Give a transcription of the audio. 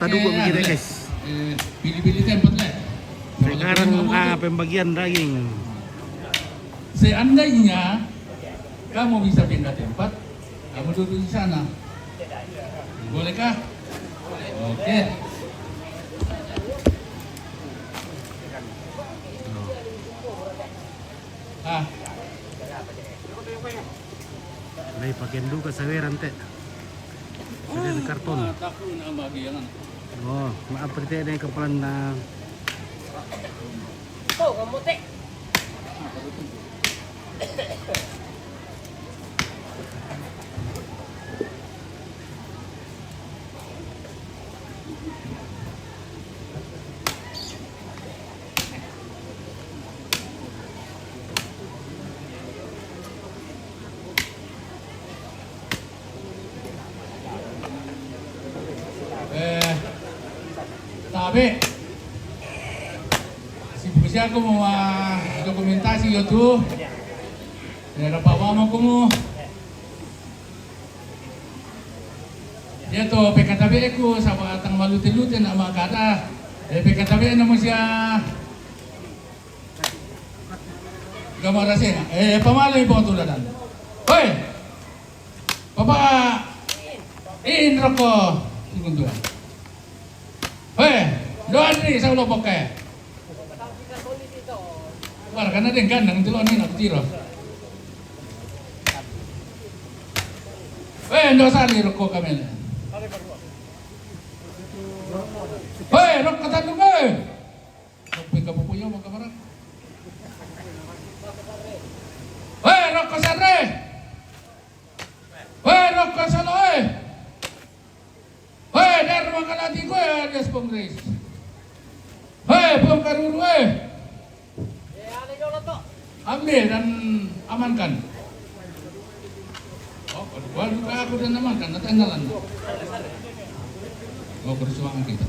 Tadugo begini guys. Pilih-pilih tempat lah. Sekarang pembagian daging. Seandainya kamu bisa pindah tempat, kamu duduk di sana. Bolehkah? Oke. Ah, May pakaian duka sa weran te. Sa karton. takut na bagian. Oh, maaprite na yung kapalan na Oh, kamote. Sabi, sibuk siya ko mga dokumentasi YouTube. Narapawaman ko mo. Dito, pekatabi ko sa batang malutin-lutin ang mga kata. Pekatabi na mo siya gamarasin. Pamaloy po ang tuladan. Hoy! Papa! Inro ko! Segundo. Hoy! Doon rin sa ulo po kayo. Para ka na din kan, nang tulon nino, tiro. Hoy! Doon sa liro ko kami. Hoy! Rok katandong ko eh! Rok ka pupuyo, mga kamarak. Hoy! Rok ka sa re! Hoy! Rok ka sa loe! Hoy! Dar mga kalati ko eh! Alias Pongres! Hoy! Pong karuru eh! Ambil dan amankan. Oh, kalau aku dan amankan, nanti andalan. Oh, perjuangan kita.